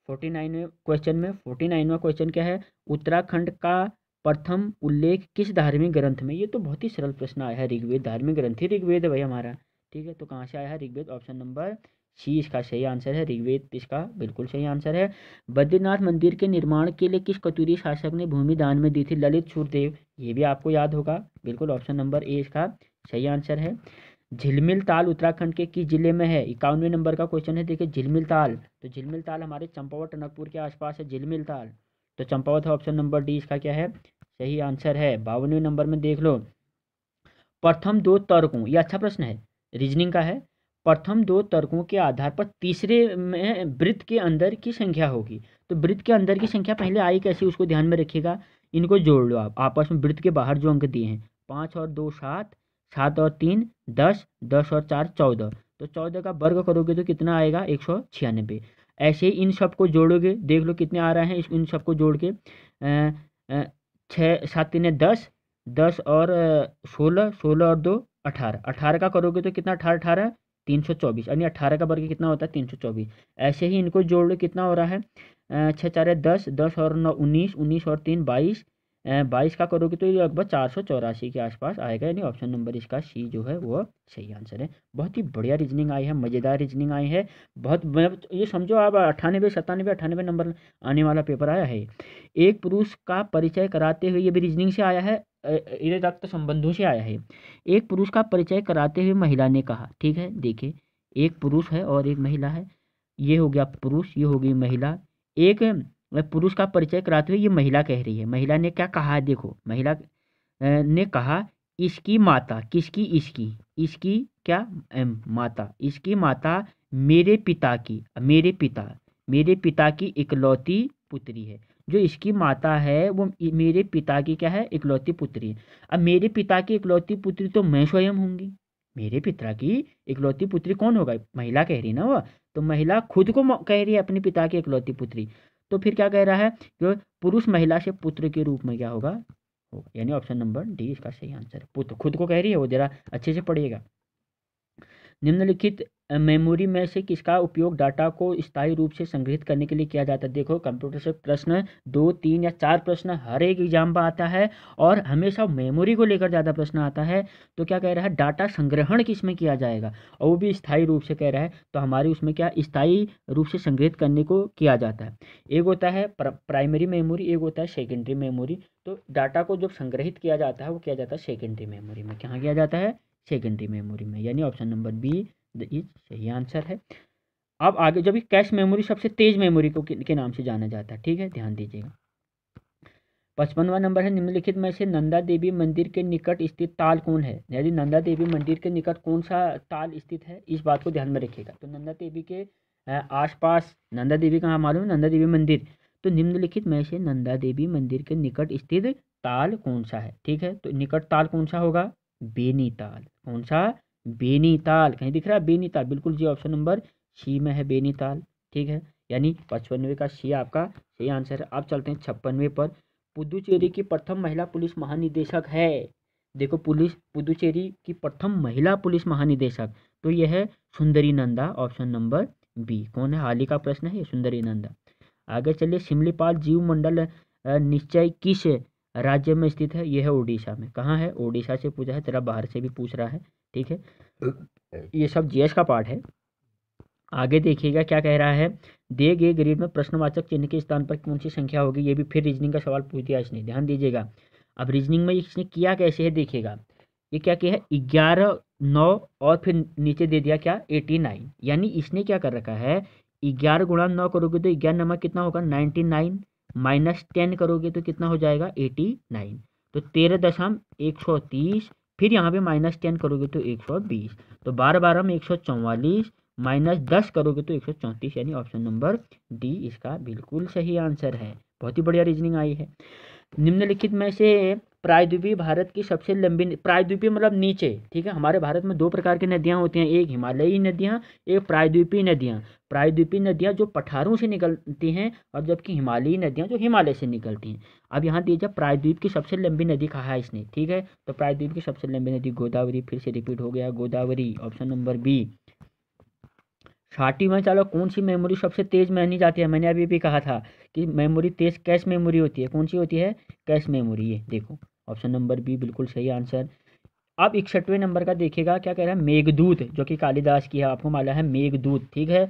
49वें क्वेश्चन में। 49वां क्वेश्चन क्या है, उत्तराखंड का प्रथम उल्लेख किस धार्मिक ग्रंथ में, ये तो बहुत ही सरल प्रश्न आया है, ऋग्वेद, धार्मिक ग्रंथ ही ऋग्वेद है भाई हमारा। ठीक है, तो कहाँ से आया है, ऋग्वेद, ऑप्शन नंबर सी इसका सही आंसर है, ऋग्वेद इसका बिल्कुल सही आंसर है। बद्रीनाथ मंदिर के निर्माण के लिए किस कतुरी शासक ने भूमि दान में दी थी, ललित सुरदेव, ये भी आपको याद होगा, बिल्कुल ऑप्शन नंबर ए इसका सही आंसर है। झिलमिल ताल उत्तराखंड के किस जिले में है, 51वें नंबर का क्वेश्चन है, देखिए झिलमिल ताल, तो झिलमिल ताल हमारे चंपावत टनकपुर के आसपास है झिलमिल ताल, तो चंपावत है, ऑप्शन नंबर डी इसका क्या है, सही आंसर है। 52वें नंबर में देख लो, प्रथम दो तर्कों, ये अच्छा प्रश्न है, रीजनिंग का है, प्रथम दो तर्कों के आधार पर तीसरे में वृत्त के अंदर की संख्या होगी, तो वृत्त के अंदर की संख्या पहले आई कैसी, उसको ध्यान में रखिएगा, इनको जोड़ लो आप आपस में, वृत्त के बाहर जो अंक दिए हैं, 5 और 2 7, 7 और 3 10, 10 और 4 14, तो 14 का वर्ग करोगे तो कितना आएगा, 196। ऐसे ही इन सब को जोड़ोगे, देख लो कितने आ रहे हैं, इन सबको जोड़ के 6 7 3 10, 10 और 16, 16 और 2 18, 18 का करोगे तो कितना, 18 18 324, यानी 18 का वर्ग कितना होता है, 324। ऐसे ही इनको जोड़ लो, कितना हो रहा है, 6 4 10, 10 और 9 19, 19 और 3 22, 22 का करोगे तो ये लगभग 484 के आसपास आएगा, यानी ऑप्शन नंबर इसका सी जो है वो सही आंसर है। बहुत ही बढ़िया रीजनिंग आई है, मज़ेदार रीजनिंग आई है, बहुत मतलब ये समझो आप 98 97 98 नंबर आने वाला पेपर आया है। एक पुरुष का परिचय कराते हुए, ये भी रीजनिंग से आया है, ये रक्त संबंधों से आया है। एक पुरुष का परिचय कराते हुए महिला ने कहा, ठीक है, देखिए, एक पुरुष है और एक महिला है, ये हो गया पुरुष, ये हो गई महिला। एक पुरुष का परिचय कराते हुए ये महिला कह रही है, महिला ने क्या कहा है, देखो, महिला ने कहा, इसकी माता, किसकी, इसकी, इसकी क्या, माता, इसकी माता मेरे पिता की, मेरे पिता की इकलौती पुत्री है, जो इसकी माता है वो मेरे पिता की क्या है, इकलौती पुत्री है। अब मेरे पिता की इकलौती पुत्री तो मैं स्वयं होंगी, मेरे पिता की इकलौती पुत्री कौन होगा, महिला कह रही ना वो, तो महिला खुद को कह रही है अपने पिता की इकलौती पुत्री, तो फिर क्या कह रहा है कि पुरुष महिला से पुत्र के रूप में क्या होगा, यानी ऑप्शन नंबर डी इसका सही आंसर है, पुत्र खुद को कह रही है, वो जरा अच्छे से पढ़िएगा। निम्नलिखित मेमोरी में से किसका उपयोग डाटा को स्थायी रूप से संग्रहित करने के लिए किया जाता है, देखो कंप्यूटर से प्रश्न 2 3 या 4 प्रश्न हर एक एग्जाम में आता है और हमेशा मेमोरी को लेकर ज़्यादा प्रश्न आता है, तो क्या कह रहा है, डाटा संग्रहण किस में किया जाएगा, और वो भी स्थायी रूप से कह रहा है, तो हमारे उसमें क्या स्थायी रूप से संग्रहित करने को किया जाता है। एक होता है प्राइमरी मेमोरी, एक होता है सेकेंडरी मेमोरी, तो डाटा को जब संग्रहित किया जाता है वो किया जाता है सेकेंडरी मेमोरी में, कहाँ किया जाता है, सेकेंडरी मेमोरी में, यानी ऑप्शन नंबर बी इज सही आंसर है। अब आगे, जब कैश मेमोरी सबसे तेज मेमोरी को के नाम से जाना जाता है, ठीक है, ध्यान दीजिएगा। 55वां नंबर है, निम्नलिखित में से नंदा देवी मंदिर के निकट स्थित ताल कौन है? यदि नंदा देवी मंदिर के निकट कौन सा ताल स्थित है, इस बात को ध्यान में रखिएगा। तो नंदा देवी के आसपास, नंदा देवी कहाँ मालूम है? नंदा देवी मंदिर। तो निम्नलिखित में से नंदा देवी मंदिर के निकट स्थित ताल कौन सा है? ठीक है, तो निकट ताल कौन सा होगा? बेनीताल। कौन सा? बेनीताल। कहीं दिख रहा है बेनीताल? बिल्कुल जी, ऑप्शन नंबर सी में है बेनीताल। ठीक है, यानी 55वें का सी आपका सही आंसर है। अब चलते हैं 56वें पर। पुदुचेरी की प्रथम महिला पुलिस महानिदेशक है। देखो, पुदुचेरी की प्रथम महिला पुलिस महानिदेशक, तो यह है सुंदरी नंदा, ऑप्शन नंबर बी। कौन है? हाल ही का प्रश्न है ये, सुंदरी नंदा। आगे चलिए, सिमलीपाल जीव मंडल निश्चय किस राज्य में स्थित है? यह है उड़ीसा में। कहाँ है? उड़ीसा से पूछा है, तेरा बाहर से भी पूछ रहा है। ठीक है, ये सब जीएस का पार्ट है। आगे देखिएगा क्या कह रहा है। दिए गए ग्रिड में प्रश्नवाचक चिन्ह के स्थान पर कौन सी संख्या होगी? ये भी फिर रीजनिंग का सवाल पूछ दिया इसने, ध्यान दीजिएगा। अब रीजनिंग में इसने किया कैसे है देखिएगा। ये क्या किया है? 11, 9 और फिर नीचे दे दिया क्या? 89। यानी इसने क्या कर रखा है, 11 गुणा 9 करोगे तो 11 नंबर कितना होगा? 99। माइनस 10 करोगे तो कितना हो जाएगा? 89। तो 13.130, फिर यहाँ पे माइनस 10 करोगे तो 120। तो 12 12 में 144, माइनस 10 करोगे तो 134, यानी ऑप्शन नंबर डी इसका बिल्कुल सही आंसर है। बहुत ही बढ़िया रीजनिंग आई है। निम्नलिखित में से प्रायद्वीपीय भारत की सबसे लंबी, प्रायद्वीपीय मतलब नीचे, ठीक है। हमारे भारत में दो प्रकार की नदियां होती हैं, एक हिमालयी नदियां, एक प्रायद्वीपीय नदियां। प्रायद्वीपीय नदियां जो पठारों से निकलती हैं, और जबकि हिमालयी नदियां जो हिमालय से निकलती हैं। अब यहाँ दीजिए प्रायद्वीप की सबसे लंबी नदी कहा है इसने, ठीक है। तो प्रायद्वीप की सबसे लंबी नदी गोदावरी, फिर से रिपीट हो गया गोदावरी, ऑप्शन नंबर बी। 60 में चलो, कौन सी मेमोरी सबसे तेज मानी जाती है? मैंने अभी भी कहा था कि मेमोरी तेज कैश मेमोरी होती है। कौन सी होती है? Cache memory. ये देखो, ऑप्शन नंबर बी बिल्कुल सही आंसर। अब 61वें नंबर का देखिएगा क्या कह रहा है। मेघदूत, जो कि कालिदास की है, आपको मालूम है मेघदूत, ठीक है।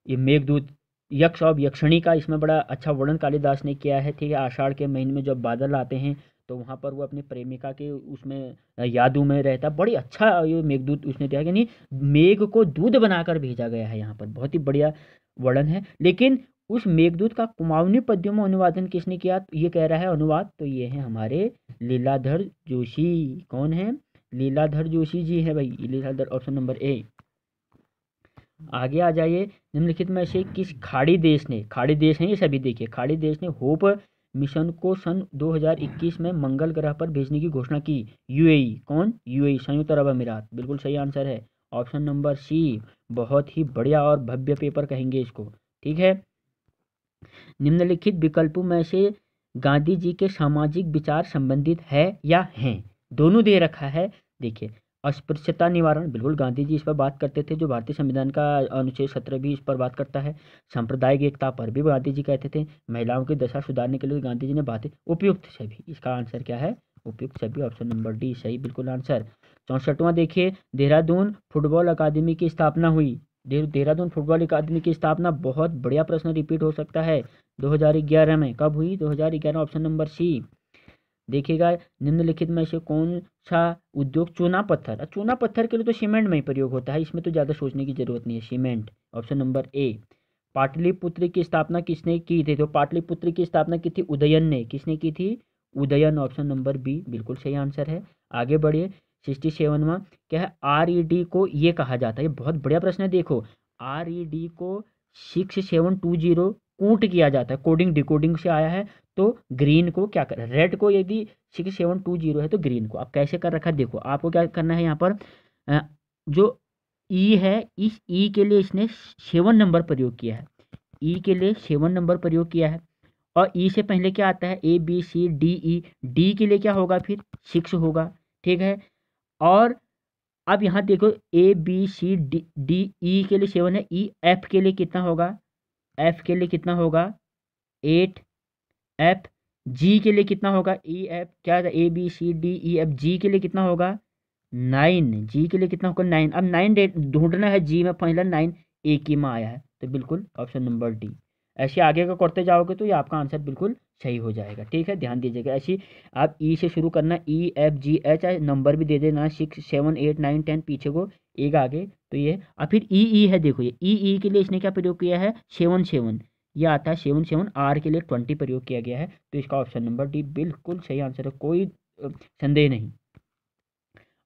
ये मेघदूत यक्ष और यक्षिणी का इसमें बड़ा अच्छा वर्णन कालिदास ने किया है, ठीक है। आषाढ़ के महीने में जब बादल आते हैं तो वहाँ पर वो अपनी प्रेमिका के उसमें यादों में रहता है। बड़ी अच्छा ये मेघदूत उसने दिया, यानी मेघ को दूध बनाकर भेजा गया है यहाँ पर। बहुत ही बढ़िया वर्णन है। लेकिन उस मेघदूत का कुमाऊनी पद्यों में अनुवादन किसने किया? ये कह रहा है अनुवाद, तो ये है हमारे लीलाधर जोशी। कौन है? लीलाधर जोशी जी है भाई, लीलाधर, ऑप्शन नंबर ए। आगे आ जाइए। निम्नलिखित में से किस खाड़ी देश ने, खाड़ी देश हैं ये सभी, देखिए खाड़ी देश ने होप मिशन को सन 2021 में मंगल ग्रह पर भेजने की घोषणा की? यूएई। कौन? यूएई, संयुक्त अरब अमीरात, बिल्कुल सही आंसर है, ऑप्शन नंबर सी। बहुत ही बढ़िया और भव्य पेपर कहेंगे इसको, ठीक है। निम्नलिखित विकल्पों में से गांधी जी के सामाजिक विचार संबंधित है या हैं? दोनों दे रखा है, देखिए। अस्पृश्यता निवारण, बिल्कुल गांधी जी इस पर बात करते थे, जो भारतीय संविधान का अनुच्छेद 17 भी इस पर बात करता है। सांप्रदायिक एकता पर भी गांधी जी कहते थे। महिलाओं की दशा सुधारने के लिए गांधी जी ने बातें, उपयुक्त सभी, इसका आंसर क्या है? उपयुक्त सभी, ऑप्शन नंबर डी सही बिल्कुल आंसर। 64वां देखिए, देहरादून फुटबॉल अकादमी की स्थापना हुई। देहरादून फुटबॉल अकादमी की स्थापना, बहुत बढ़िया प्रश्न रिपीट हो सकता है, 2011 में। कब हुई? 2011, ऑप्शन नंबर सी। देखिएगा, निम्नलिखित में से कौन सा उद्योग, चूना पत्थर, चूना पत्थर के लिए तो सीमेंट में ही प्रयोग होता है, इसमें तो ज़्यादा सोचने की जरूरत नहीं है, सीमेंट, ऑप्शन नंबर ए। पाटलिपुत्र की स्थापना किसने की थी? तो पाटलिपुत्र की स्थापना की थी उदयन ने। किसने की थी? उदयन, ऑप्शन नंबर बी बिल्कुल सही आंसर है। आगे बढ़िए। 67वां क्या है? RED को ये कहा जाता है, ये बहुत बढ़िया प्रश्न है, देखो। RED को 6720 कूट किया जाता है, कोडिंग डिकोडिंग से आया है। तो ग्रीन को क्या कर, रेड को यदि 6720 है तो ग्रीन को। अब कैसे कर रखा है देखो, आपको क्या करना है यहाँ पर। जो ई है, इस ई के लिए इसने 7 नंबर प्रयोग किया है, ई के लिए 7 नंबर प्रयोग किया है। और ई से पहले क्या आता है? ABCDE, डी के लिए क्या होगा फिर? 6 होगा, ठीक है। और अब यहाँ देखो, ABCDE के लिए 7 है, EF के लिए कितना होगा? एफ के लिए कितना होगा? 8। एफ, जी के लिए कितना होगा? EF क्या था? ABCDEF, जी के लिए कितना होगा? 9, जी के लिए कितना होगा? 9। अब 9 ढूंढना है, जी में पहला 9 एक ही में आया है, तो बिल्कुल ऑप्शन नंबर डी। ऐसे आगे का करते जाओगे तो ये आपका आंसर बिल्कुल सही हो जाएगा, ठीक है, ध्यान दीजिएगा। ऐसी आप ई से शुरू करना, EFGH, नंबर भी दे देना, 6 7 8 9 10, पीछे को एक आगे, तो ये। अब फिर ई है, देखो ये ई के लिए इसने क्या प्रयोग किया है? 7 7, ये आता है 77 के लिए 20 प्रयोग किया गया है, तो इसका ऑप्शन नंबर डी बिल्कुल सही आंसर है, कोई संदेह नहीं।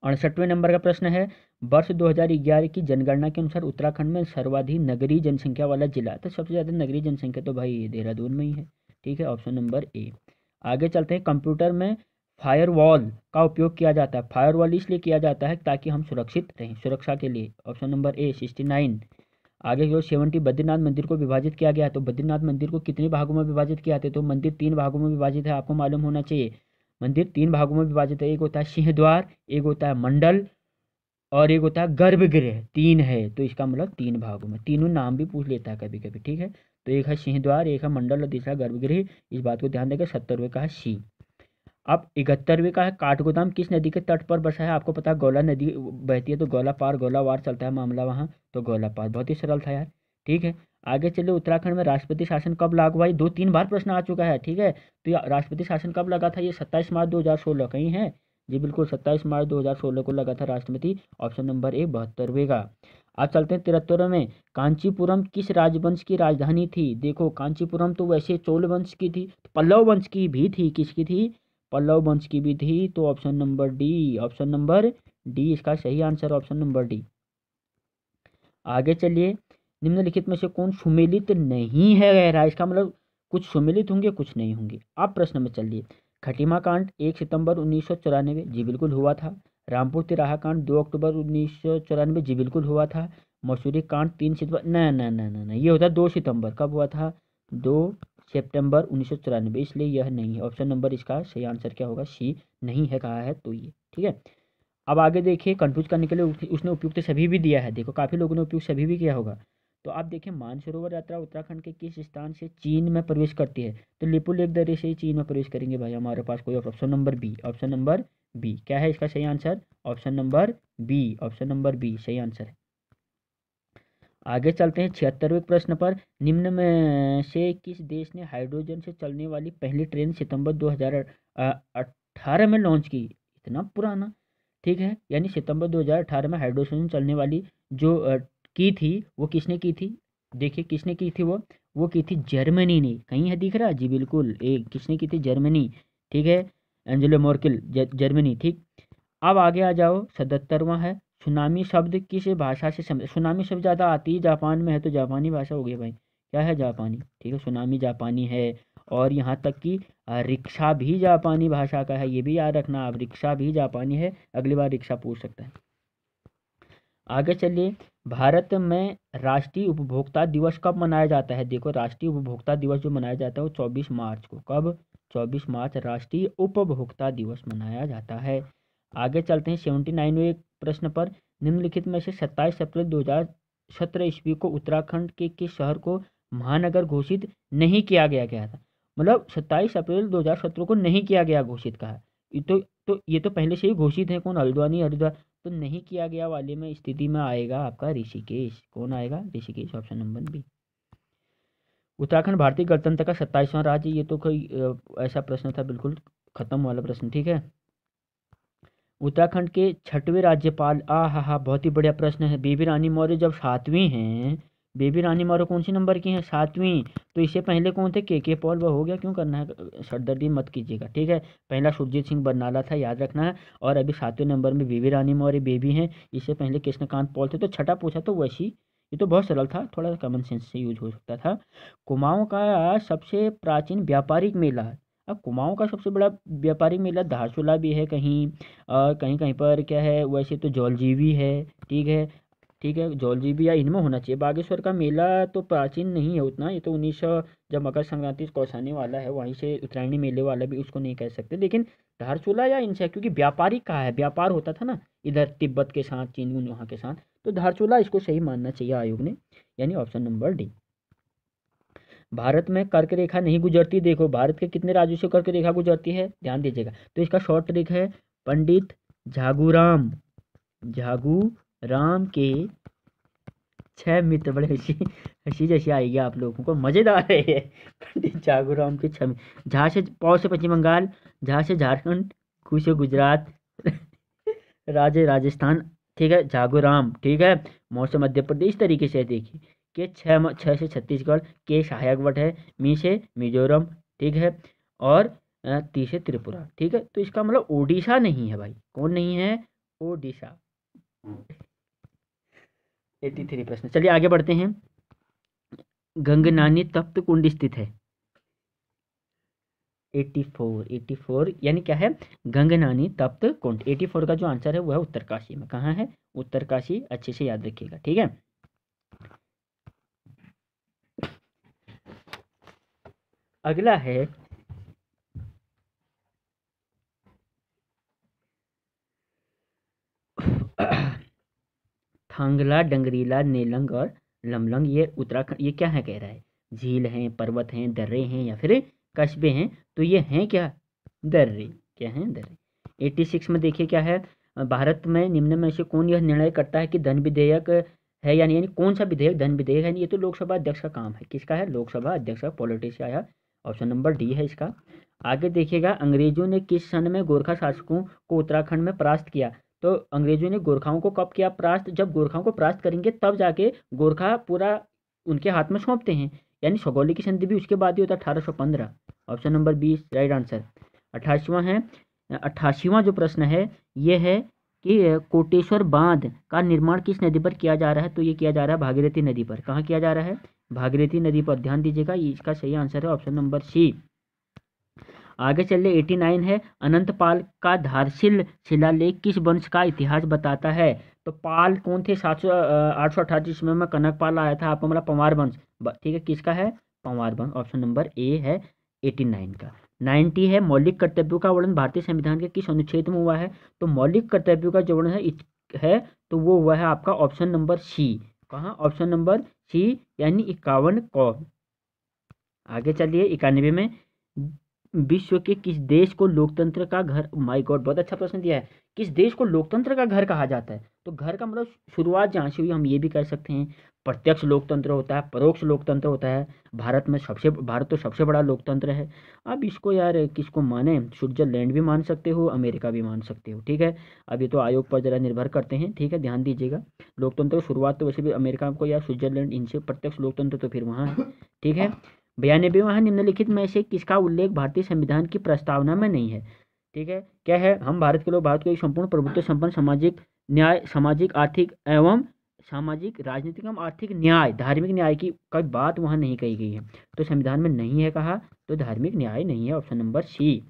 68वें नंबर का प्रश्न है, वर्ष 2011 की जनगणना के अनुसार उत्तराखंड में सर्वाधिक नगरीय जनसंख्या वाला जिला, तो सबसे ज़्यादा नगरीय जनसंख्या तो भाई देहरादून में ही है, ठीक है, ऑप्शन नंबर ए। आगे चलते हैं, कंप्यूटर में फायरवॉल का उपयोग किया जाता है, फायरवॉल इसलिए किया जाता है ताकि हम सुरक्षित रहें, सुरक्षा के लिए, ऑप्शन नंबर ए 69। आगे जो 70 बद्रीनाथ मंदिर को विभाजित किया गया है, तो बद्रीनाथ मंदिर को कितने भागों में विभाजित किया था, तो मंदिर 3 भागों में विभाजित है, आपको मालूम होना चाहिए। मंदिर 3 भागों में विभाजित है, एक होता है सिंहद्वार, एक होता है मंडल, और एक होता है गर्भगृह, 3 है, तो इसका मतलब 3 भागों में, तीनों नाम भी पूछ लेता है कभी कभी, ठीक है। तो एक है सिंहद्वार, एक है मंडल और तीसरा गर्भगृह, इस बात को ध्यान देकर। 70वें का है सी। अब 71वें का है, काठगोदाम किस नदी के तट पर बसा है, आपको पता है गौला नदी बहती है, तो गौला पार गौला वार चलता है मामला वहाँ, तो गौला पार, बहुत ही सरल था यार, ठीक है। आगे चलिए, उत्तराखंड में राष्ट्रपति शासन कब लागू हुआ, 2-3 बार प्रश्न आ चुका है, ठीक है। तो ये राष्ट्रपति शासन कब लगा था, ये 27 मार्च 2016 कहीं है, जी बिल्कुल 27 मार्च 2016 को लगा था राष्ट्रपति, ऑप्शन नंबर ए 72वें का। अब चलते हैं 73 में, कांचीपुरम किस राजवंश की राजधानी थी, देखो कांचीपुरम तो वैसे चोल वंश की थी, पल्लव वंश की भी थी, किसकी थी, पल्लव वंश की भी थी, तो option number D, option number D इसका सही आंसर, ऑप्शन नंबर डी। आगे चलिए, निम्नलिखित में से कौन सुमेलित नहीं है गहरा, इसका मतलब कुछ सुमेलित होंगे कुछ नहीं होंगे। आप प्रश्न में चलिए, खटीमा कांड 1 सितंबर 1994, जी बिल्कुल हुआ था। रामपुर तिराहा कांड 2 अक्टूबर 1994, जी बिल्कुल हुआ था। मसूरी कांड 3 सितंबर, न न न न न ये होता 2 सितंबर, कब हुआ था, 2 सितंबर 1994, इसलिए यह नहीं है, ऑप्शन नंबर इसका सही आंसर क्या होगा, सी नहीं है कहा है, तो ये ठीक है। अब आगे देखिए, कंफ्यूज करने के लिए उसने उपयुक्त सभी भी दिया है, देखो काफ़ी लोगों ने उपयुक्त सभी भी किया होगा। तो आप देखिए, मानसरोवर यात्रा उत्तराखंड के किस स्थान से चीन में प्रवेश करती है, तो लिपुलेख दर्रे से ही चीन में प्रवेश करेंगे भाई हमारे पास, कोई option number B, option number B क्या है इसका सही answer, option number B, option number B सही आंसर है। आगे चलते हैं 76वें प्रश्न पर, निम्न में से किस देश ने हाइड्रोजन से चलने वाली पहली ट्रेन सितंबर 2018 में लॉन्च की, इतना पुराना, ठीक है, यानी सितंबर 2018 में हाइड्रोजन चलने वाली जो की थी, वो किसने की थी, देखिए किसने की थी, वो की थी जर्मनी ने, कहीं है दिख रहा, जी बिल्कुल एक किसने की थी, जर्मनी, ठीक है, एंजेलो मर्केल, जर्मनी, ठीक। अब आगे आ जाओ, 77वां है, सुनामी शब्द किस भाषा से सुनामी शब्द ज़्यादा आती है जापान में है, तो जापानी भाषा हो गई भाई, क्या है, जापानी, ठीक है, सुनामी जापानी है। और यहाँ तक कि रिक्शा भी जापानी भाषा का है, ये भी याद रखना आप, रिक्शा भी जापानी है, अगली बार रिक्शा पूछ सकता है। आगे चलिए, भारत में राष्ट्रीय उपभोक्ता दिवस कब मनाया जाता है, देखो राष्ट्रीय उपभोक्ता दिवस जो मनाया जाता है वो 24 मार्च को, कब, 24 मार्च राष्ट्रीय उपभोक्ता दिवस मनाया जाता है। आगे चलते हैं 79वें प्रश्न पर, निम्नलिखित में से 27 अप्रैल 2017 ईस्वी को उत्तराखंड के किस शहर को महानगर घोषित नहीं किया गया था, मतलब 27 अप्रैल 2017 को नहीं किया गया घोषित कहा, ये तो पहले से ही घोषित है, कौन, हल्द्वानी हरिद्वार, तो नहीं किया गया वाले में स्थिति में आएगा आपका ऋषिकेश, कौन आएगा, Rishikesh, option number B. Uttarakhand भारतीय गणतंत्र का 27वां राज्य, ये तो कोई ऐसा प्रश्न था बिल्कुल खत्म वाला प्रश्न, ठीक है। उत्तराखंड के 6वें राज्यपाल, हा बहुत ही बढ़िया प्रश्न है, बेबी रानी मौर्य जब 7वीं हैं, बेबी रानी मौर्य कौन सी नंबर की हैं, 7वीं, तो इससे पहले कौन थे, के पॉल, वह हो गया, क्यों करना है सरदर्दी मत कीजिएगा, ठीक है। पहला सुरजीत सिंह बरनाला था, याद रखना है, और अभी 7वें नंबर में बेबी रानी मौर्य बेबी हैं, इससे पहले कृष्णकांत पॉल थे, तो छठा पूछा तो वैसी, ये तो बहुत सरल था, थोड़ा कॉमन सेंस से यूज हो सकता था। कुमाऊं का सबसे प्राचीन व्यापारिक मेला, अब कुमाऊं का सबसे बड़ा व्यापारिक मेला धारचूला भी है कहीं, और कहीं कहीं पर क्या है, वैसे तो जौलजीबी है, ठीक है, ठीक है, जौलजीबी या इनमें होना चाहिए। बागेश्वर का मेला तो प्राचीन नहीं है उतना, ये तो 1900 जब मकर संक्रांति कौसानी वाला है वहीं से उत्तरायणी मेले वाला भी उसको नहीं कह सकते, लेकिन धारचूला या इनसे, क्योंकि व्यापारिक कहा है, व्यापार होता था ना इधर तिब्बत के साथ, चीन वहाँ के साथ, तो धारचूला इसको सही मानना चाहिए आयोग ने, यानी ऑप्शन नंबर डी। भारत में कर्क रेखा नहीं गुजरती, देखो भारत के कितने राज्यों से कर्क रेखा गुजरती है, ध्यान दीजिएगा, तो इसका शॉर्ट ट्रिक है, पंडित झागूराम, झागूराम के 6 मित्र, बड़े हंसी हंसी जैसी आएगी आप लोगों को, मजेदार है ये, पंडित झागूराम के 6, झा से पौ से पश्चिम बंगाल, झा से झारखंड, कू से गुजरात, राजे राजस्थान, ठीक है, झागूराम, ठीक है, मौ से मध्य प्रदेश, इस तरीके से देखिए के 6 से छत्तीसगढ़, के सहायक वर्ड है, मी से मिजोरम, ठीक है, और ती से त्रिपुरा, ठीक है। तो इसका मतलब ओडिशा नहीं है भाई, कौन नहीं है? ओडिशा। 83 प्रश्न। चलिए आगे बढ़ते हैं। गंगनानी तप्त कुंड स्थित है। 84 यानी क्या है? गंगनानी तप्त कुंड। 84 का जो आंसर है वो है उत्तरकाशी में। कहाँ है? उत्तरकाशी, अच्छे से याद रखिएगा, ठीक है। अगला है थांगला, डंगरीला, नेलंग और लमलंग, ये उत्तराखंड, ये क्या है कह रहा है? झील हैं, पर्वत हैं, दर्रे हैं या फिर कस्बे हैं? तो ये हैं क्या? दर्रे। क्या हैं? दर्रे। 86 में देखिए क्या है? भारत में निम्न में से कौन यह निर्णय करता है कि धन विधेयक है यानी कौन सा विधेयक धन विधेयक है? ये तो लोकसभा अध्यक्ष का काम है। किसका है? लोकसभा अध्यक्ष का, पॉलिटिक्स से आया। ऑप्शन नंबर डी है इसका। आगे देखिएगा, अंग्रेजों ने किस सन में गोरखा शासकों को उत्तराखंड में परास्त किया? तो अंग्रेजों ने गोरखाओं को कब किया परास्त? जब गोरखाओं को परास्त करेंगे तब जाके गोरखा पूरा उनके हाथ में सौंपते हैं, यानी सगौली की संधि भी उसके बाद ही होता है, 1815। Option number 20 right answer. 88वां है, 88वां जो प्रश्न है ये है कि कोटेश्वर बांध का निर्माण किस नदी पर किया जा रहा है? तो ये किया जा रहा है भागीरथी नदी पर। कहाँ किया जा रहा है? भागीरथी नदी पर। ध्यान दीजिएगा, इसका सही आंसर है ऑप्शन नंबर सी। आगे चलिए 89 है, अनंतपाल का धारशिल शिलालेख किस वंश का इतिहास बताता है? तो पाल कौन थे? 838 ईस्वी में कनकपाल आया था, आपको मतलब पंवार वंश, ठीक है। किसका है? पंवार वंश। ऑप्शन नंबर ए है 89 का। 90 है, मौलिक कर्तव्यों का वर्णन भारतीय संविधान के किस अनुच्छेद में हुआ है? तो मौलिक कर्तव्यों का जो वर्णन है तो वो हुआ है आपका ऑप्शन नंबर सी। कहाँ? ऑप्शन नंबर सी, यानी 51 को। आगे चलिए 91 में, विश्व के किस देश को लोकतंत्र का घर, माय गॉड बहुत अच्छा प्रश्न दिया है, किस देश को लोकतंत्र का घर कहा जाता है? तो घर का मतलब शुरुआत जहाँ से हुई हम ये भी कह सकते हैं। प्रत्यक्ष लोकतंत्र होता है, परोक्ष लोकतंत्र होता है। भारत तो सबसे बड़ा लोकतंत्र है। अब इसको यार किसको माने? स्विट्जरलैंड भी मान सकते हो, अमेरिका भी मान सकते हो, ठीक है। अब ये तो आयोग पर जरा निर्भर करते हैं, ठीक है, ध्यान दीजिएगा। लोकतंत्र की शुरुआत तो वैसे भी अमेरिका को या स्विट्जरलैंड, इनसे प्रत्यक्ष लोकतंत्र तो फिर वहाँ है, ठीक है। 92वां, निम्नलिखित में से किसका उल्लेख भारतीय संविधान की प्रस्तावना में नहीं है? ठीक है, क्या है? हम भारत के लोग, भारत को एक संपूर्ण प्रभुत्व संपन्न सामाजिक न्याय, सामाजिक आर्थिक एवं सामाजिक राजनीतिक एवं आर्थिक न्याय, धार्मिक न्याय की कोई बात वहाँ नहीं कही गई है, तो संविधान में नहीं है कहा, तो धार्मिक न्याय नहीं है, ऑप्शन नंबर सी।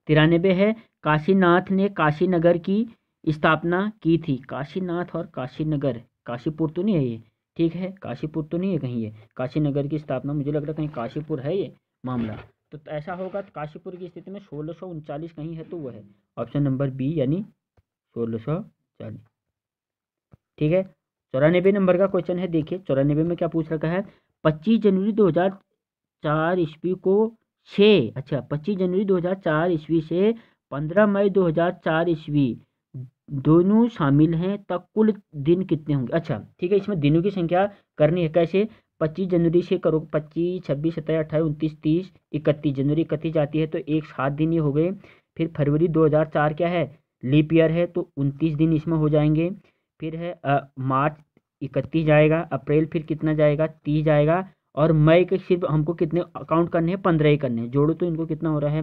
93 है, काशीनाथ ने काशीनगर की स्थापना की थी। काशीनाथ और काशीनगर, काशीपुर तो नहीं है ये, ठीक है, काशीपुर तो नहीं है कहीं ये, काशीनगर की स्थापना मुझे लग रहा है कहीं काशीपुर है ये मामला। तो ऐसा होगा, तो काशीपुर की स्थिति में 1639 कहीं है तो वो है ऑप्शन नंबर बी, यानी 1640, ठीक है। 94 नंबर का क्वेश्चन है, देखिए 94 में क्या पूछ रखा है? 25 जनवरी 2004 ईस्वी को 25 जनवरी 2004 ईस्वी से 15 मई 2004 ईस्वी दोनों शामिल हैं, तब कुल दिन कितने होंगे? अच्छा ठीक है, इसमें दिनों की संख्या करनी है, कैसे? 25 जनवरी से करो, 25, 26, 27, 28, 29, 30, 31 जनवरी 31 जाती है तो एक 7 दिन ये हो गए। फिर फरवरी 2004 क्या है? लीप ईयर है तो 29 दिन इसमें हो जाएंगे। फिर है मार्च 31 जाएगा, अप्रैल फिर कितना जाएगा? 30 जाएगा, और मई के सिर्फ हमको कितने काउंट करने हैं? 15 ही करने हैं। जोड़ो तो इनको कितना हो रहा है?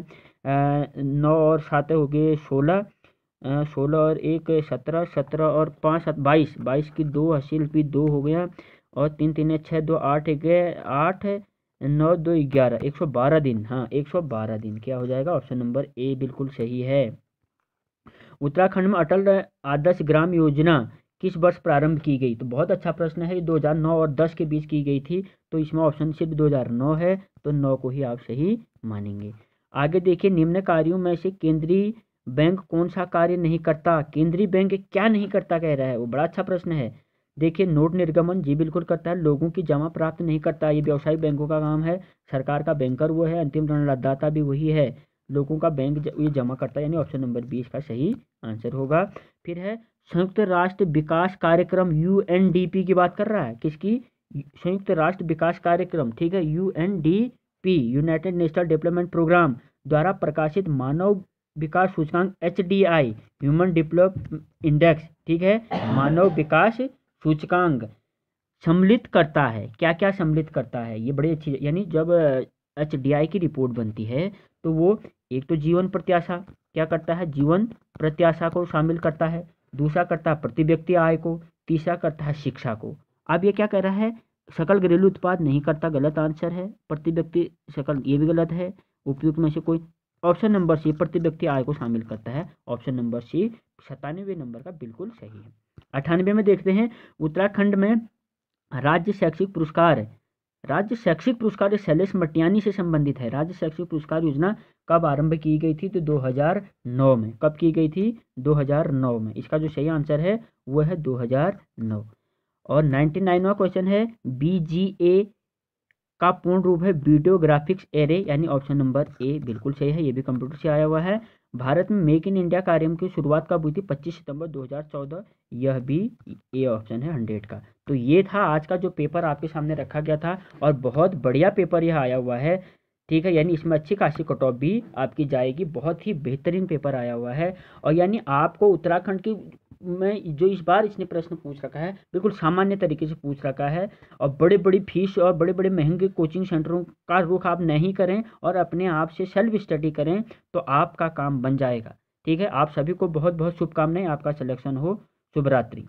9 और 7 हो गए 16, 16 और 1 17, 17 और 5 7 22, 22 की 2 हासिल भी 2 हो गया, और 3 3 6 2 8 गए 8, 9 2 11, 112 दिन, हाँ 112 दिन क्या हो जाएगा? ऑप्शन नंबर ए बिल्कुल सही है। उत्तराखंड में अटल आदर्श ग्राम योजना किस वर्ष प्रारंभ की गई? तो बहुत अच्छा प्रश्न है, 2009 और 10 के बीच की गई थी, तो इसमें ऑप्शन सिर्फ 2009 है, तो 9 को ही आप सही मानेंगे। आगे देखिए, निम्न कार्यों में से केंद्रीय बैंक कौन सा कार्य नहीं करता? केंद्रीय बैंक क्या नहीं करता कह रहा है, वो बड़ा अच्छा प्रश्न है। देखिए, नोट निर्गमन जी बिल्कुल करता है, लोगों की जमा प्राप्त नहीं करता, ये व्यवसायिक बैंकों का काम है, सरकार का बैंकर वो है, अंतिम ऋणदाता भी वही है, लोगों का बैंक ये जमा करता है, यानी ऑप्शन नंबर 20 का सही आंसर होगा। फिर है संयुक्त राष्ट्र विकास कार्यक्रम, यूएनडीपी की बात कर रहा है, किसकी? संयुक्त राष्ट्र विकास कार्यक्रम, ठीक है, UNDP, united national development programme द्वारा प्रकाशित मानव विकास सूचकांक, एचडीआई, ह्यूमन डेवलप इंडेक्स, ठीक है, मानव विकास सूचकांक सम्मिलित करता है। क्या क्या सम्मिलित करता है, ये बड़ी अच्छी, यानी जब HDI की रिपोर्ट बनती है तो वो एक तो जीवन प्रत्याशा क्या करता है, जीवन प्रत्याशा को शामिल करता है, दूसरा करता है प्रति व्यक्ति आय को, तीसरा करता है शिक्षा को। अब ये क्या कह रहा है, सकल घरेलू उत्पाद नहीं करता, गलत आंसर है। प्रति व्यक्ति सकल, ये भी गलत है। उपयुक्त में से कोई, ऑप्शन नंबर सी प्रति व्यक्ति आय को शामिल करता है, ऑप्शन नंबर सी 97 नंबर का बिल्कुल सही है। 98 में देखते हैं, उत्तराखंड में राज्य शैक्षिक पुरस्कार, राज्य शैक्षिक पुरस्कार शैलेश मटियानी से संबंधित है। राज्य शैक्षिक पुरस्कार योजना कब आरंभ की गई थी, तो 2009 में। कब की गई थी, 2009 में। इसका जो सही आंसर है वो है 2009। और 99वां क्वेश्चन है, BGA का पूर्ण रूप है वीडियो ग्राफिक्स एरे, यानी ऑप्शन नंबर ए बिल्कुल सही है, ये भी कंप्यूटर से आया हुआ है। भारत में मेक इन इंडिया कार्यक्रम की शुरुआत कब हुई थी, 25 सितंबर 2014, यह भी ए ऑप्शन है 100 का। तो ये था आज का जो पेपर आपके सामने रखा गया था, और बहुत बढ़िया पेपर यह आया हुआ है, ठीक है। यानी इसमें अच्छी खासी कट ऑफ भी आपकी जाएगी, बहुत ही बेहतरीन पेपर आया हुआ है। और यानी आपको उत्तराखंड की में जो इस बार इसने प्रश्न पूछ रखा है, बिल्कुल सामान्य तरीके से पूछ रखा है। और बड़े बड़ी फीस और बड़े बड़े महंगे कोचिंग सेंटरों का रुख आप नहीं करें, और अपने आप से सेल्फ स्टडी करें, तो आपका काम बन जाएगा, ठीक है। आप सभी को बहुत बहुत शुभकामनाएं, आपका सिलेक्शन हो। शुभ रात्रि।